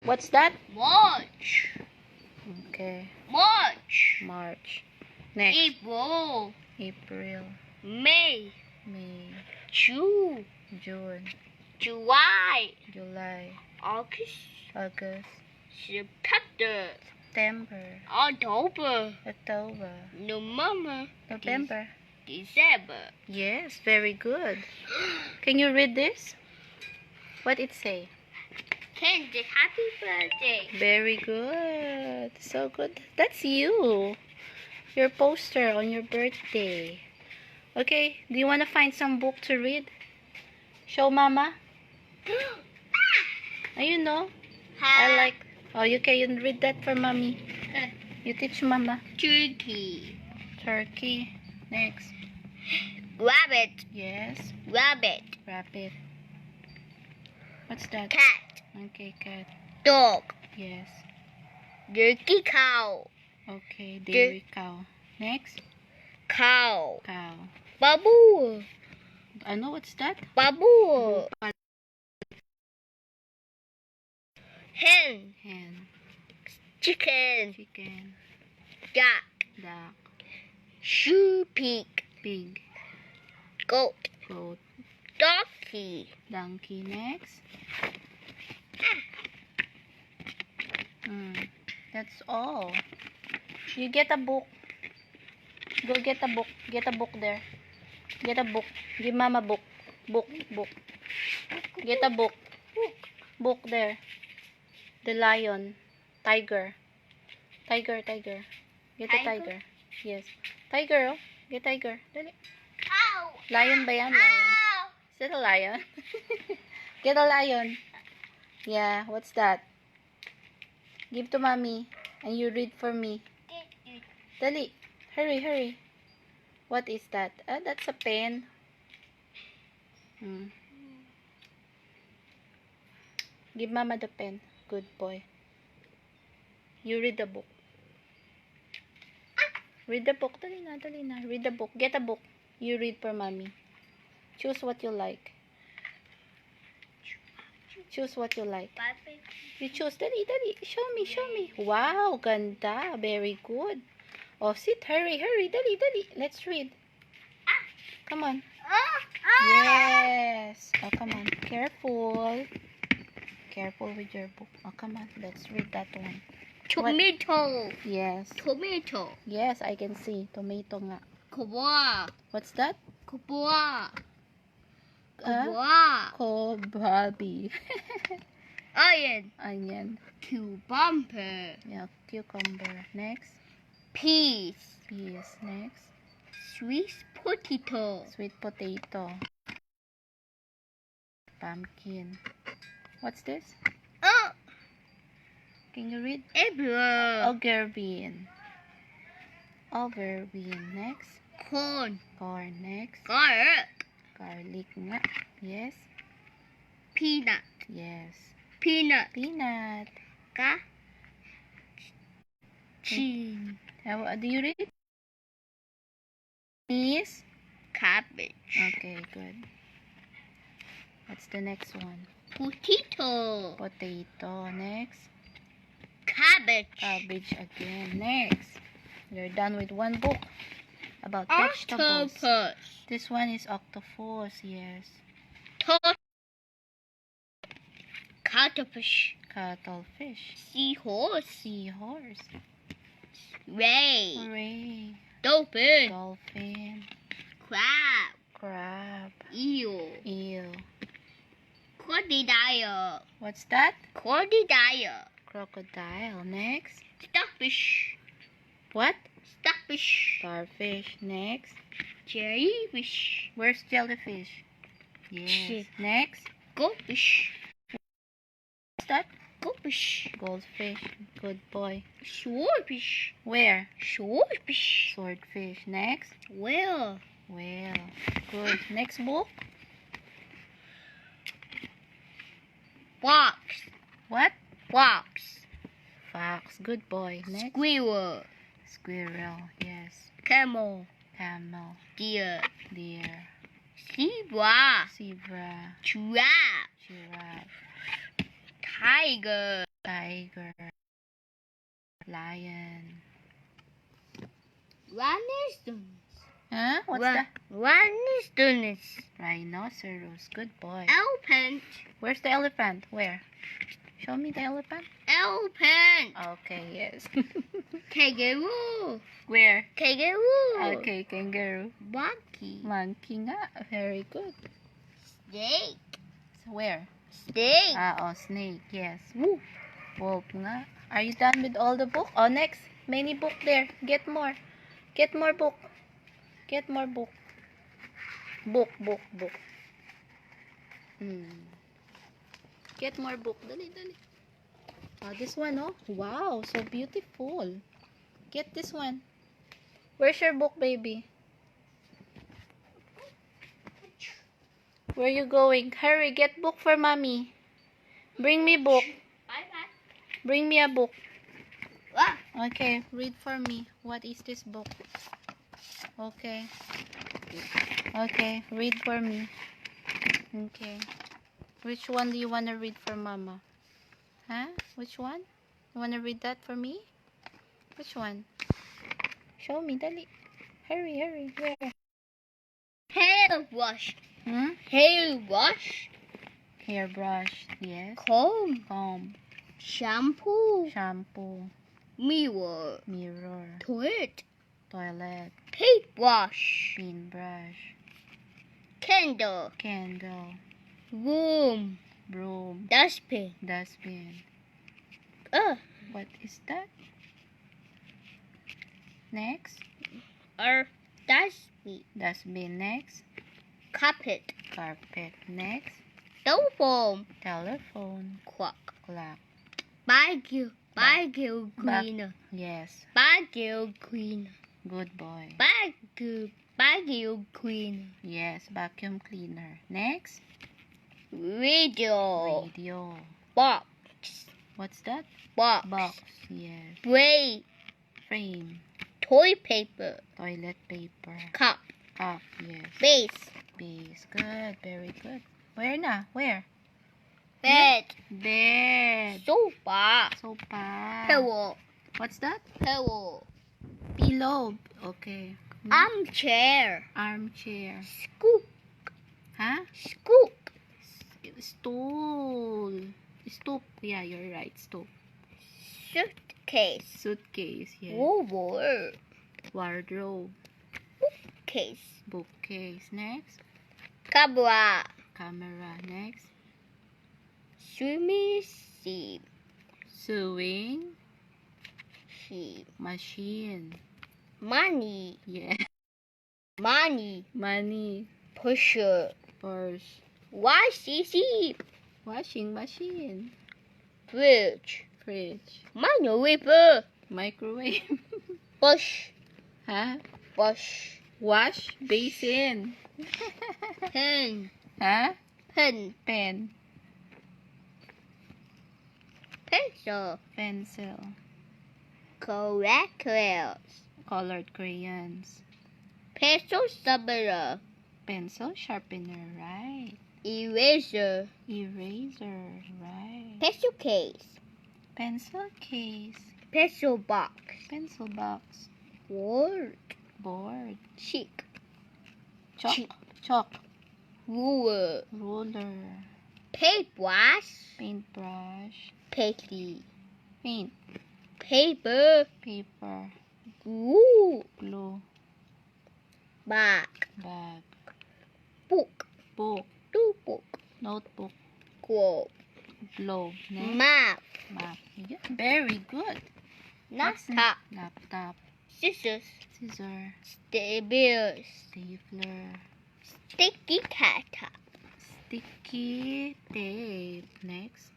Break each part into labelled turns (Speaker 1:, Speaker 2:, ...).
Speaker 1: What's that?
Speaker 2: March.
Speaker 1: Okay.
Speaker 2: March.
Speaker 1: March. Next.
Speaker 2: April.
Speaker 1: April.
Speaker 2: May.
Speaker 1: May.
Speaker 2: June.
Speaker 1: June.
Speaker 2: July.
Speaker 1: July.
Speaker 2: August.
Speaker 1: August.
Speaker 2: September.
Speaker 1: September.
Speaker 2: October.
Speaker 1: October.
Speaker 2: November.
Speaker 1: November.
Speaker 2: December.
Speaker 1: Yes, very good. Can you read this? What it say?
Speaker 2: Candy, happy birthday.
Speaker 1: Very good. So good. That's you. Your poster on your birthday. Okay, do you want to find some book to read? Show mama. You know. I like. Oh, you can read that for mommy. You teach mama.
Speaker 2: Turkey.
Speaker 1: Turkey. Next.
Speaker 2: Rabbit.
Speaker 1: Yes.
Speaker 2: Rabbit.
Speaker 1: Rabbit. What's that?
Speaker 2: Cat.
Speaker 1: Okay, cat.
Speaker 2: Dog.
Speaker 1: Yes.
Speaker 2: Turkey cow.
Speaker 1: Okay, dairy cow. Next.
Speaker 2: Cow.
Speaker 1: Cow.
Speaker 2: Babu.
Speaker 1: I know what's that?
Speaker 2: Babu. Hen.
Speaker 1: Hen.
Speaker 2: Chicken.
Speaker 1: Chicken.
Speaker 2: Duck.
Speaker 1: Duck.
Speaker 2: Pig.
Speaker 1: Pig.
Speaker 2: Goat.
Speaker 1: Goat.
Speaker 2: Donkey.
Speaker 1: Donkey. Next. That's all. You get a book. Go get a book. Get a book there. Get a book. Give mama book. Book. Get a book. Book there. The lion. Tiger. Tiger. Get a tiger. Yes. Tiger, oh. Get tiger. Dali.
Speaker 2: Ow.
Speaker 1: Lion ba yan? Lion. Is that a lion? Get a lion. Yeah, what's that? Give to mommy. And you read for me. Dali. Hurry. What is that? Ah, that's a pen. Give mama the pen. Good boy. You read the book. Read the book. Dali na. Read the book. Get a book. You read for mommy. Choose what you like. Choose what you like. You choose. Dali. Show me. Wow, ganda. Very good. Oh, sit. Hurry. Dali. Let's read. Come on. Yes. Oh, come on. Careful with your book. Oh, come on. Let's read that one.
Speaker 2: Tomato.
Speaker 1: Yes.
Speaker 2: Tomato.
Speaker 1: Yes, I can see. Tomato nga.
Speaker 2: Cobra.
Speaker 1: What's that?
Speaker 2: Cobra.
Speaker 1: Kohlrabi. Onion.
Speaker 2: Cucumber.
Speaker 1: Yeah, cucumber. Next.
Speaker 2: Peas.
Speaker 1: Next.
Speaker 2: Sweet potato.
Speaker 1: Sweet potato. Pumpkin. What's this? Can you read?
Speaker 2: Apple.
Speaker 1: Aubergine. Next.
Speaker 2: Corn.
Speaker 1: Next. Garlic nga. Yes.
Speaker 2: Peanut.
Speaker 1: Yes.
Speaker 2: Peanut. Cheese.
Speaker 1: How do you read? Cheese.
Speaker 2: Cabbage.
Speaker 1: Okay, good. What's the next one?
Speaker 2: Potato.
Speaker 1: Next.
Speaker 2: Cabbage.
Speaker 1: Again. Next. You're done with one book about vegetables.
Speaker 2: Octopus.
Speaker 1: This one is octopus. Yes.
Speaker 2: Cuttlefish.
Speaker 1: Seahorse.
Speaker 2: Ray.
Speaker 1: Dolphin.
Speaker 2: Crab.
Speaker 1: Crab.
Speaker 2: Eel. Crocodile.
Speaker 1: What's that?
Speaker 2: Crocodile.
Speaker 1: Next.
Speaker 2: Starfish.
Speaker 1: What?
Speaker 2: Starfish.
Speaker 1: Next.
Speaker 2: Jellyfish.
Speaker 1: Where's jellyfish? Yes. Next.
Speaker 2: Goldfish.
Speaker 1: What's that?
Speaker 2: Goldfish.
Speaker 1: Goldfish. Good boy.
Speaker 2: Swordfish.
Speaker 1: Where?
Speaker 2: Swordfish.
Speaker 1: Swordfish. Next.
Speaker 2: Whale.
Speaker 1: Good. Next book.
Speaker 2: Fox.
Speaker 1: What?
Speaker 2: Fox.
Speaker 1: Good boy. Next.
Speaker 2: Squirrel.
Speaker 1: Yes.
Speaker 2: Camel.
Speaker 1: Deer.
Speaker 2: Zebra.
Speaker 1: Giraffe.
Speaker 2: Tiger.
Speaker 1: Tiger. Lion.
Speaker 2: Rhinoceros.
Speaker 1: Huh? What's that?
Speaker 2: Rhinoceros.
Speaker 1: Rhinoceros. Good boy.
Speaker 2: Elephant.
Speaker 1: Where's the elephant? Where? Show me the elephant.
Speaker 2: Elephant.
Speaker 1: Okay, yes.
Speaker 2: Kangaroo.
Speaker 1: Where?
Speaker 2: Kangaroo.
Speaker 1: Okay, kangaroo.
Speaker 2: Monkey.
Speaker 1: Monkey nga. Very good.
Speaker 2: Snake.
Speaker 1: So where?
Speaker 2: Snake.
Speaker 1: Snake. Yes. Wolf. Wolf nga. Are you done with all the book? Oh, next. Many book there. Get more. Get more book. Get more book. Book. Get more book. Dali. Oh, this one, oh. Wow, so beautiful. Get this one. Where's your book, baby? Where you going? Hurry, get book for mommy. Bring me book.
Speaker 2: Bye-bye.
Speaker 1: Bring me a book.
Speaker 2: Ah.
Speaker 1: Okay, read for me. What is this book? Okay. Okay, read for me. Okay. Which one do you want to read for mama? Huh? Which one? You want to read that for me? Which one? Show me, dali. Hurry. Where?
Speaker 2: Hair wash. Hair wash.
Speaker 1: Hairbrush. Yes.
Speaker 2: Comb.
Speaker 1: Comb.
Speaker 2: Shampoo.
Speaker 1: Shampoo.
Speaker 2: Mirror.
Speaker 1: Mirror.
Speaker 2: Toilet.
Speaker 1: Toilet.
Speaker 2: Paintbrush.
Speaker 1: Paintbrush.
Speaker 2: Candle.
Speaker 1: Candle.
Speaker 2: Room.
Speaker 1: Broom.
Speaker 2: Dustbin.
Speaker 1: Dustbin.
Speaker 2: What
Speaker 1: is that? Next.
Speaker 2: Dustbin.
Speaker 1: Dustbin. Next.
Speaker 2: Carpet.
Speaker 1: Carpet. Next.
Speaker 2: Telephone.
Speaker 1: Telephone.
Speaker 2: Clock.
Speaker 1: Clock.
Speaker 2: Vacuum cleaner.
Speaker 1: Yes.
Speaker 2: Vacuum cleaner.
Speaker 1: Good boy.
Speaker 2: Vacuum cleaner.
Speaker 1: Yes. Vacuum cleaner. Next.
Speaker 2: Radio.
Speaker 1: Radio.
Speaker 2: Box.
Speaker 1: What's that?
Speaker 2: Box.
Speaker 1: Box. Yes.
Speaker 2: Frame.
Speaker 1: Frame.
Speaker 2: Toilet paper.
Speaker 1: Toilet paper.
Speaker 2: Cup.
Speaker 1: Cup. Yes.
Speaker 2: Base.
Speaker 1: Base. Good. Very good. Where na? Where?
Speaker 2: Bed.
Speaker 1: Bed.
Speaker 2: Sofa.
Speaker 1: Sofa.
Speaker 2: Pillow.
Speaker 1: What's that?
Speaker 2: Pillow.
Speaker 1: Pillow. Okay.
Speaker 2: Armchair.
Speaker 1: Armchair.
Speaker 2: Scoop.
Speaker 1: Huh?
Speaker 2: Scoop.
Speaker 1: Stool. Stoop. Yeah, you're right. Stoop.
Speaker 2: Suitcase.
Speaker 1: Suitcase. Yeah.
Speaker 2: Wardrobe.
Speaker 1: Wardrobe.
Speaker 2: Case.
Speaker 1: Bookcase. Next.
Speaker 2: Camera.
Speaker 1: Camera. Next.
Speaker 2: Swimming sheet.
Speaker 1: Sewing
Speaker 2: Sheet.
Speaker 1: machine.
Speaker 2: Money.
Speaker 1: Yeah.
Speaker 2: Money.
Speaker 1: Money.
Speaker 2: Pusher.
Speaker 1: Purse.
Speaker 2: Washing
Speaker 1: Washing machine.
Speaker 2: Fridge.
Speaker 1: Fridge.
Speaker 2: Microwave.
Speaker 1: Microwave.
Speaker 2: Bush.
Speaker 1: Huh?
Speaker 2: Bush.
Speaker 1: Wash basin.
Speaker 2: Pen.
Speaker 1: Huh?
Speaker 2: Pen.
Speaker 1: Pen.
Speaker 2: Pencil.
Speaker 1: Pencil.
Speaker 2: Correctors.
Speaker 1: Colored crayons.
Speaker 2: Pencil sharpener.
Speaker 1: Pencil sharpener. Right.
Speaker 2: Eraser.
Speaker 1: Eraser. Right.
Speaker 2: Pencil case.
Speaker 1: Pencil case.
Speaker 2: Pencil box.
Speaker 1: Pencil box.
Speaker 2: Board.
Speaker 1: Board.
Speaker 2: Cheek.
Speaker 1: Chalk. Chalk.
Speaker 2: Ruler.
Speaker 1: Ruler.
Speaker 2: Paintbrush.
Speaker 1: Paintbrush.
Speaker 2: Paisley.
Speaker 1: Paint.
Speaker 2: Paper.
Speaker 1: Paper.
Speaker 2: Glue.
Speaker 1: Glue.
Speaker 2: Bag.
Speaker 1: Bag.
Speaker 2: Book.
Speaker 1: Book.
Speaker 2: Notebook.
Speaker 1: Notebook.
Speaker 2: Globe.
Speaker 1: Globe. Next.
Speaker 2: Map.
Speaker 1: Map. Yeah, very good.
Speaker 2: Laptop.
Speaker 1: Laptop.
Speaker 2: Scissors.
Speaker 1: Scissor.
Speaker 2: Staples.
Speaker 1: Stapler.
Speaker 2: Sticky cutter.
Speaker 1: Sticky tape. Next.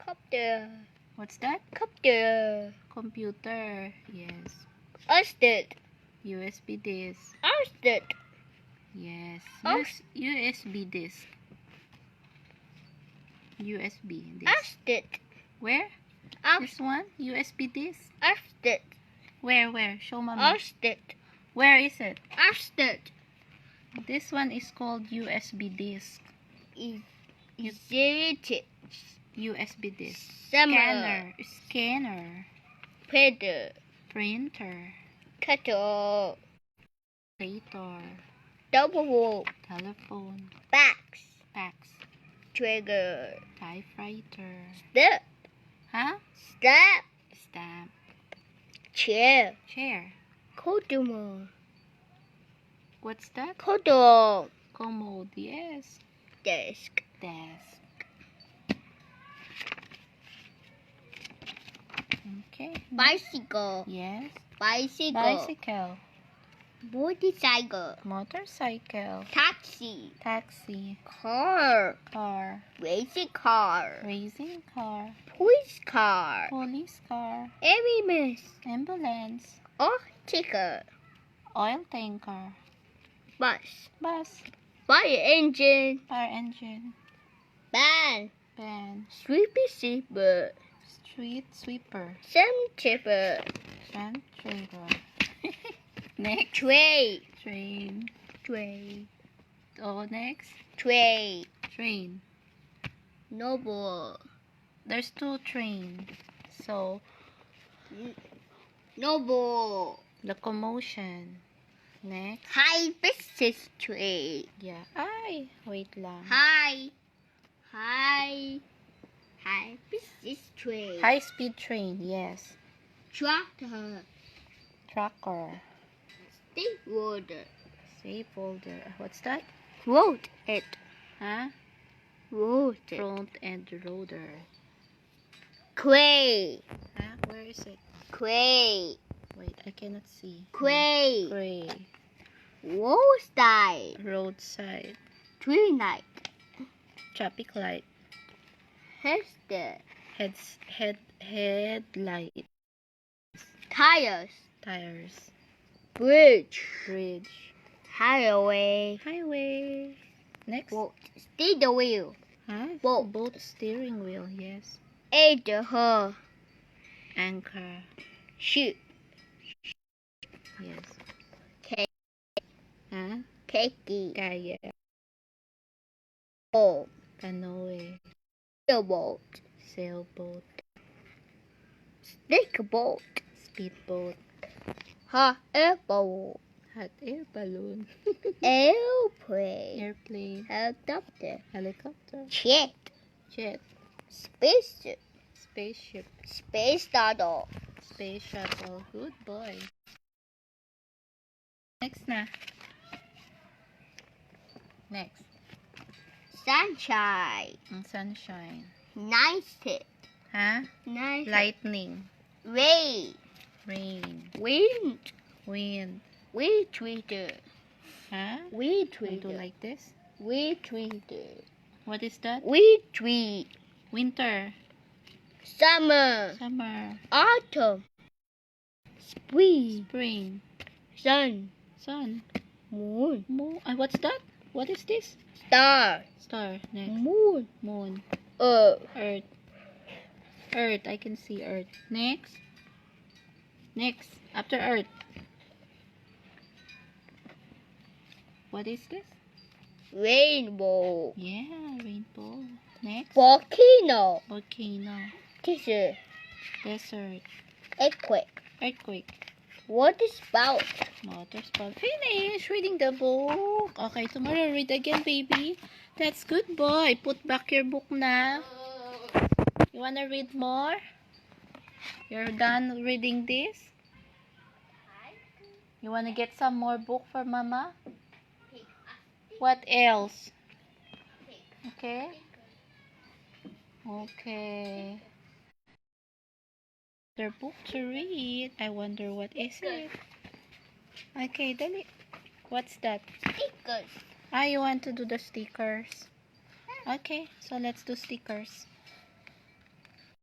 Speaker 2: Copter.
Speaker 1: What's that?
Speaker 2: Copter.
Speaker 1: Computer. Yes.
Speaker 2: Usted.
Speaker 1: USB disk.
Speaker 2: Usted.
Speaker 1: Yes.
Speaker 2: Oh.
Speaker 1: USB disk. USB disk.
Speaker 2: Usted.
Speaker 1: Where? This one? USB disk?
Speaker 2: Usted.
Speaker 1: Where? Show mommy.
Speaker 2: Usted.
Speaker 1: Where is it?
Speaker 2: Usted.
Speaker 1: This one is called USB disk.
Speaker 2: Is it?
Speaker 1: USB disk.
Speaker 2: Summer.
Speaker 1: Scanner. Scanner.
Speaker 2: Printer.
Speaker 1: Printer.
Speaker 2: Kettle.
Speaker 1: Later.
Speaker 2: Double.
Speaker 1: Telephone.
Speaker 2: Fax.
Speaker 1: Fax.
Speaker 2: Trigger.
Speaker 1: Typewriter.
Speaker 2: Step.
Speaker 1: Huh?
Speaker 2: Step.
Speaker 1: Stamp.
Speaker 2: Chair.
Speaker 1: Chair.
Speaker 2: Commode.
Speaker 1: What's that?
Speaker 2: Commode.
Speaker 1: Commode. Yes.
Speaker 2: Desk.
Speaker 1: Desk. Okay.
Speaker 2: Bicycle.
Speaker 1: Yes.
Speaker 2: Bicycle.
Speaker 1: Bicycle.
Speaker 2: Motorcycle.
Speaker 1: Motorcycle.
Speaker 2: Taxi.
Speaker 1: Taxi.
Speaker 2: Car.
Speaker 1: Car.
Speaker 2: Racing car.
Speaker 1: Racing car.
Speaker 2: Police car.
Speaker 1: Police car.
Speaker 2: Ambulance.
Speaker 1: Ambulance.
Speaker 2: Ticker.
Speaker 1: Oil tanker.
Speaker 2: Bus.
Speaker 1: Bus.
Speaker 2: Fire engine.
Speaker 1: Fire engine.
Speaker 2: Van.
Speaker 1: Van.
Speaker 2: Sweepy sweeper.
Speaker 1: Street sweeper.
Speaker 2: Some tipper.
Speaker 1: Sand trader. Next.
Speaker 2: Tray.
Speaker 1: Train.
Speaker 2: Tray.
Speaker 1: Oh, next.
Speaker 2: Tray.
Speaker 1: Train.
Speaker 2: Noble.
Speaker 1: There's two train. So,
Speaker 2: Noble.
Speaker 1: locomotion. Next.
Speaker 2: High business tray.
Speaker 1: Yeah. Ay, wait lang.
Speaker 2: High business tray.
Speaker 1: High speed train. Yes.
Speaker 2: Tractor.
Speaker 1: Tracker.
Speaker 2: Skateboarder.
Speaker 1: Safe folder. What's that?
Speaker 2: Wrote it.
Speaker 1: Huh?
Speaker 2: Wrote it.
Speaker 1: Front end loader.
Speaker 2: Quay.
Speaker 1: Huh? Where is it?
Speaker 2: Quay.
Speaker 1: Wait, I cannot see.
Speaker 2: Quay.
Speaker 1: Gray.
Speaker 2: Roadside.
Speaker 1: Roadside.
Speaker 2: Tree light.
Speaker 1: Traffic light.
Speaker 2: Hester.
Speaker 1: Headlight.
Speaker 2: Tires.
Speaker 1: Tires.
Speaker 2: Bridge.
Speaker 1: Bridge.
Speaker 2: Highway.
Speaker 1: Highway. Next.
Speaker 2: Boat. Steer wheel.
Speaker 1: Huh?
Speaker 2: Boat.
Speaker 1: Boat steering wheel. Yes.
Speaker 2: Her.
Speaker 1: Anchor.
Speaker 2: Ship.
Speaker 1: Yes.
Speaker 2: Cake.
Speaker 1: Huh?
Speaker 2: Cakey.
Speaker 1: Kaya.
Speaker 2: Boat.
Speaker 1: Canoe.
Speaker 2: Sailboat.
Speaker 1: Sailboat.
Speaker 2: Stickboat.
Speaker 1: Speedboat.
Speaker 2: Hot air balloon.
Speaker 1: Hot air balloon.
Speaker 2: Airplane.
Speaker 1: Airplane.
Speaker 2: Helicopter.
Speaker 1: Helicopter.
Speaker 2: Jet.
Speaker 1: Jet.
Speaker 2: Spaceship.
Speaker 1: Spaceship.
Speaker 2: Space shuttle.
Speaker 1: Space shuttle. Good boy. Next na. Next.
Speaker 2: Sunshine.
Speaker 1: Ang sunshine.
Speaker 2: Nice hit.
Speaker 1: Ha?
Speaker 2: Nice.
Speaker 1: Lightning.
Speaker 2: Rain.
Speaker 1: Rain.
Speaker 2: Wind.
Speaker 1: Wind.
Speaker 2: Weed tweeter.
Speaker 1: Ha?
Speaker 2: Weed
Speaker 1: We do
Speaker 2: tweeter.
Speaker 1: like this.
Speaker 2: Weed tweeter.
Speaker 1: What is that?
Speaker 2: Weed tweet.
Speaker 1: Winter.
Speaker 2: Summer.
Speaker 1: Summer.
Speaker 2: Autumn. Spring.
Speaker 1: Spring.
Speaker 2: Sun.
Speaker 1: Sun.
Speaker 2: Moon.
Speaker 1: Moon. What's that? What is this?
Speaker 2: Star.
Speaker 1: Star. Next.
Speaker 2: Moon.
Speaker 1: Moon.
Speaker 2: Earth.
Speaker 1: Earth. Earth. I can see Earth. Next. Next. After Earth. What is this?
Speaker 2: Rainbow.
Speaker 1: Yeah, rainbow. Next.
Speaker 2: Volcano.
Speaker 1: Volcano.
Speaker 2: Desert.
Speaker 1: Desert.
Speaker 2: Earthquake.
Speaker 1: Earthquake.
Speaker 2: Water spout.
Speaker 1: Water spout. Finish reading the book. Okay, tomorrow read again, baby. That's good, boy. Put back your book na. You wanna read more? You're done reading this? You wanna get some more book for mama? What else? Okay? Okay. Their book to read. I wonder what is it. Okay, dali. What's that?
Speaker 2: Stickers.
Speaker 1: Ah, you want to do the stickers? Okay, so let's do stickers.